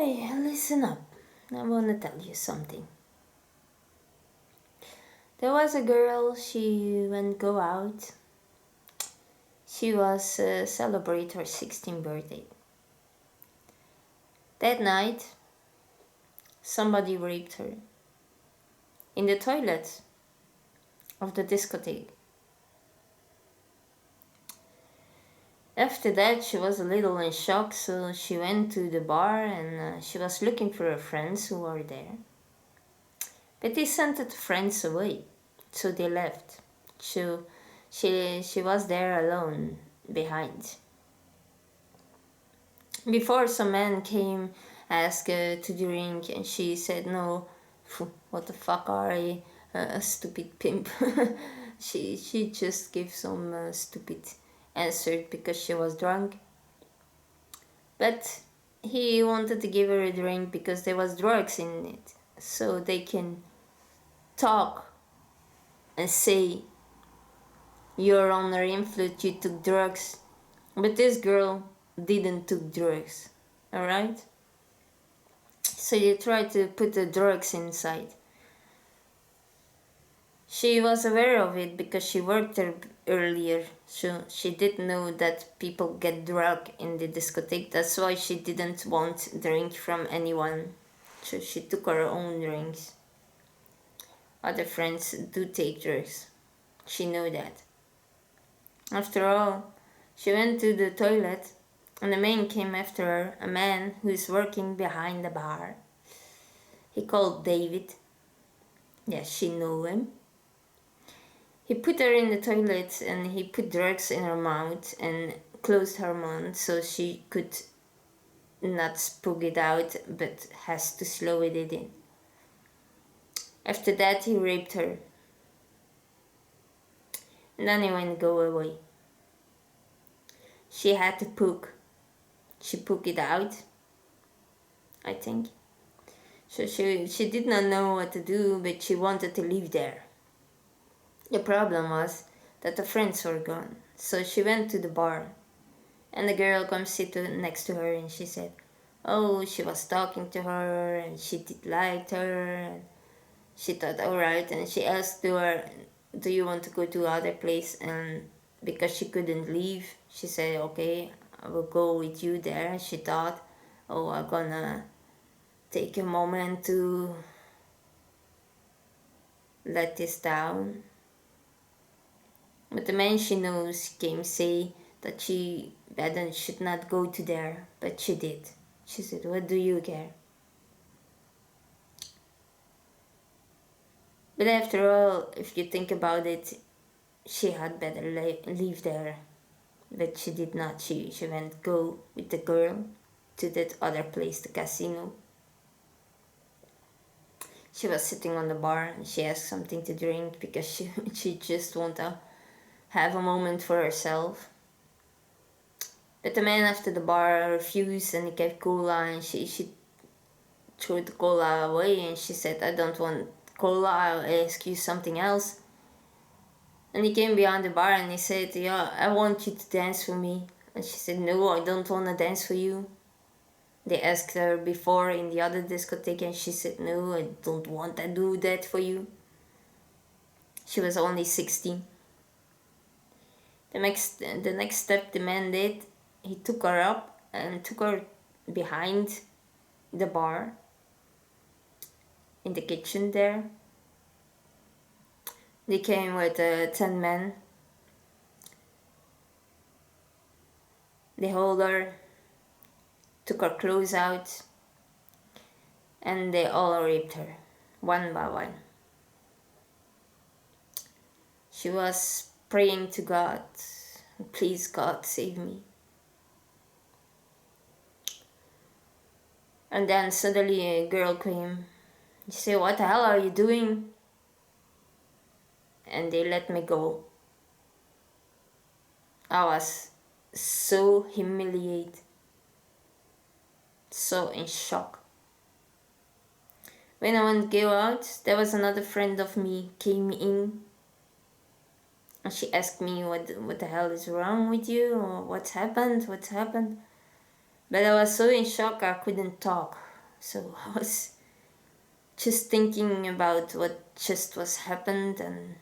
Hey, listen up. I wanna tell you something. There was a girl, she went go out. She was celebrate her 16th birthday. That night, somebody raped her. In the toilet of the discotheque. After that, she was a little in shock, so she went to the bar and she was looking for her friends who were there. But they sent the friends away, so they left. So she was there alone behind. Before some man came, asked to drink, and she said no. What the fuck are you, a stupid pimp? she just gave some stupid answer because she was drunk. But he wanted to give her a drink because there was drugs in it, so they can talk and say you're under influence, you took drugs. But this girl didn't took drugs, alright? So you try to put the drugs inside. She was aware of it because she worked there earlier, so she did know that people get drunk in the discotheque. That's why she didn't want drink from anyone, so she took her own drinks. Other friends do take drugs. She knew that. After all, she went to the toilet and a man came after her, a man who is working behind the bar. He called David. Yes, she knew him. He put her in the toilet and he put drugs in her mouth and closed her mouth so she could not spook it out but has to slow it in. After that he raped her. And then he went go away. She had to poop. She pooped it out, I think. So she did not know what to do, but she wanted to live there. The problem was that the friends were gone, so she went to the bar. And the girl comes sit next to her and she said, oh, she was talking to her and she did like her. And she thought, alright, and she asked her, do you want to go to other place? And because she couldn't leave, she said, okay, I will go with you there. She thought, oh, I'm gonna take a moment to let this down. But the man she knows came say that she should not go to there, but she did. She said, what do you care? But after all, if you think about it, she had better leave there. But she did not. She went go with the girl to that other place, the casino. She was sitting on the bar and she asked something to drink because she just want to have a moment for herself. But the man after the bar refused and he gave cola and she threw the cola away and she said, I don't want cola, I'll ask you something else. And he came behind the bar and he said, yeah, I want you to dance for me. And she said, no, I don't want to dance for you. They asked her before in the other discotheque and she said, no, I don't want to do that for you. She was only 16. The next step the man did, he took her up and took her behind the bar in the kitchen there. They came with 10 men. They hold her, took her clothes out, and they all raped her, one by one. She was praying to God, please God save me. And then suddenly a girl came. She said, what the hell are you doing? And they let me go. I was so humiliated, so in shock. When I went to go out, there was another friend of me came in. And she asked me, what the hell is wrong with you? Or what's happened? But I was so in shock I couldn't talk. So I was just thinking about what just was happened, and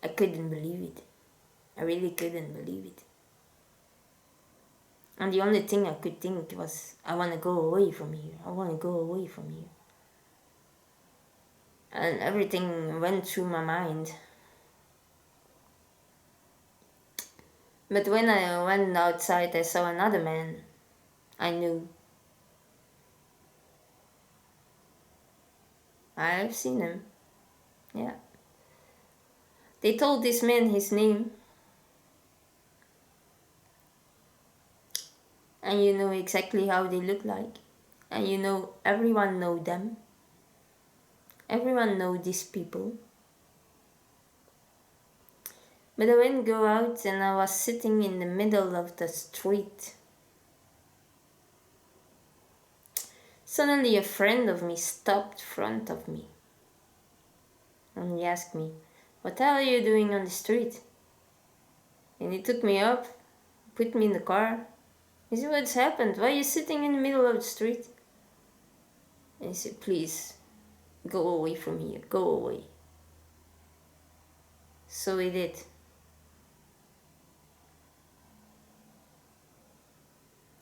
I couldn't believe it. I really couldn't believe it. And the only thing I could think was, I want to go away from here. I want to go away from here. And everything went through my mind. But when I went outside, I saw another man I knew. I've seen him. Yeah. They told this man his name. And you know exactly how they look like. And you know, everyone know them. Everyone know these people. But I went go out and I was sitting in the middle of the street. Suddenly a friend of me stopped in front of me. And he asked me, "What the hell are you doing on the street?" And he took me up, put me in the car. He said, "What's happened? Why are you sitting in the middle of the street?" And he said, "Please, go away from here, go away." So he did.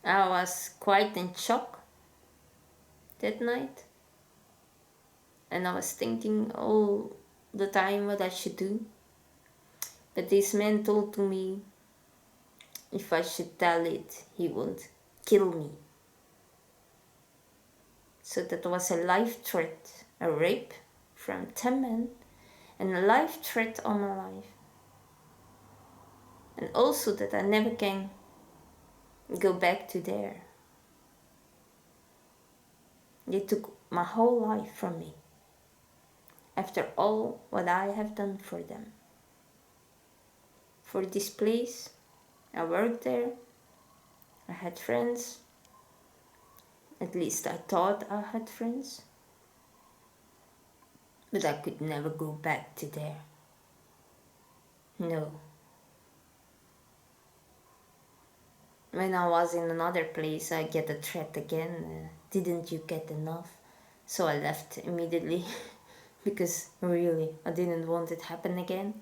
I was quite in shock that night. And I was thinking all the time what I should do. But this man told to me, if I should tell it, he would kill me. So that was a life threat, a rape from 10 men, and a life threat on my life. And also that I never can go back to there. They took my whole life from me. After all what I have done for them. For this place, I worked there, I had friends. At least I thought I had friends. But I could never go back to there. No. When I was in another place, I get a threat again. Didn't you get enough? So I left immediately. Because really, I didn't want it to happen again.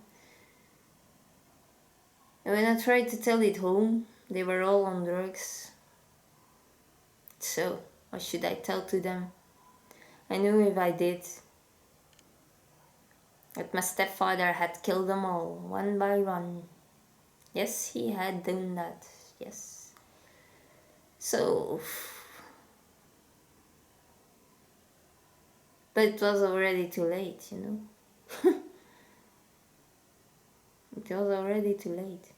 And when I tried to tell it home, they were all on drugs. So, what should I tell to them? I knew if I did, that my stepfather had killed them all, one by one. Yes, he had done that, yes. So, but it was already too late, you know. It was already too late.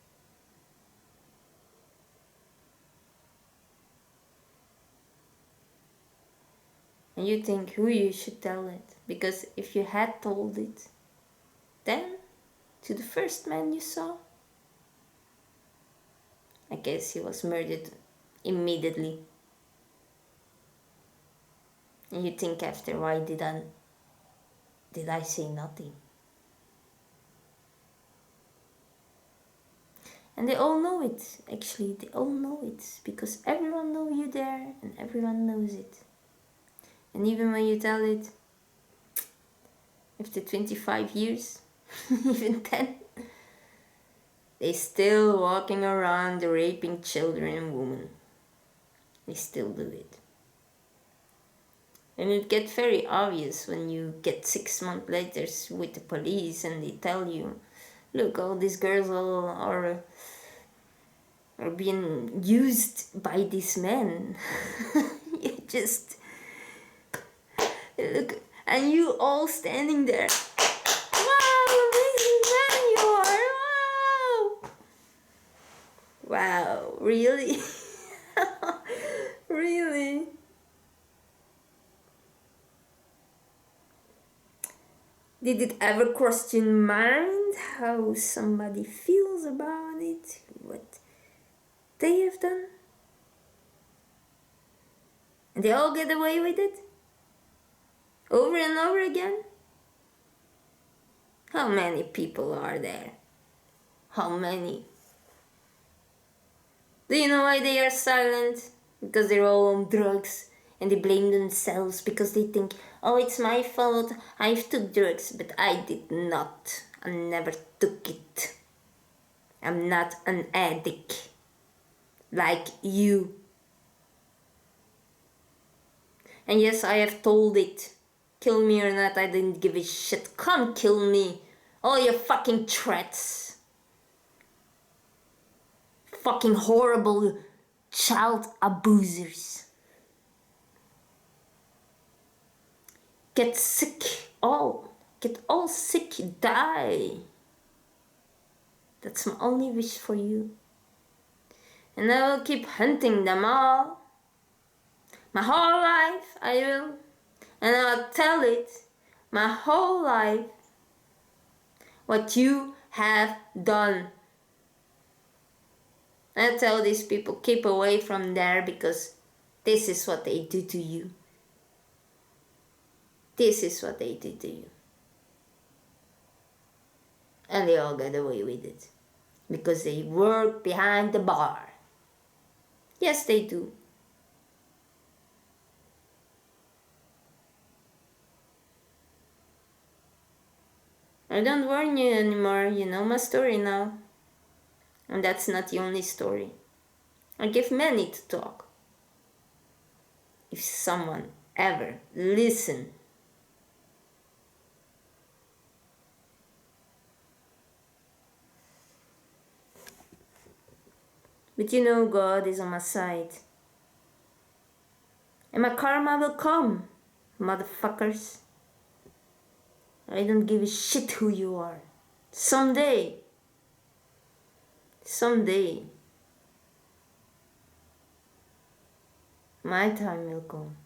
And you think who you should tell it, because if you had told it, then to the first man you saw, I guess he was murdered immediately. And you think after, why did I say nothing? And they all know it, actually, they all know it, because everyone knows you there and everyone knows it. And even when you tell it, after 25 years, even 10, they still walking around raping children and women. They still do it. And it gets very obvious when you get 6 months later with the police and they tell you, look, all these girls are being used by these men. You just look, and you all standing there. Wow, amazing man you are! Wow! Wow, really? Really? Did it ever cross your mind how somebody feels about it? What they have done? And they all get away with it? Over and over again? How many people are there? How many? Do you know why they are silent? Because they're all on drugs and they blame themselves because they think, oh, it's my fault, I took drugs, but I did not. I never took it. I'm not an addict like you. And yes, I have told it. Kill me or not, I didn't give a shit. Come kill me. All your fucking threats. Fucking horrible child abusers. Get sick. All. Get all sick. Die. That's my only wish for you. And I will keep hunting them all. My whole life I will. And I'll tell it my whole life what you have done. I tell these people, keep away from there because this is what they do to you. This is what they do to you. And they all get away with it because they work behind the bar. Yes, they do. I don't warn you anymore, you know my story now. And that's not the only story. I give many to talk. If someone ever listen. But you know God is on my side. And my karma will come, motherfuckers. I don't give a shit who you are. Someday, my time will come.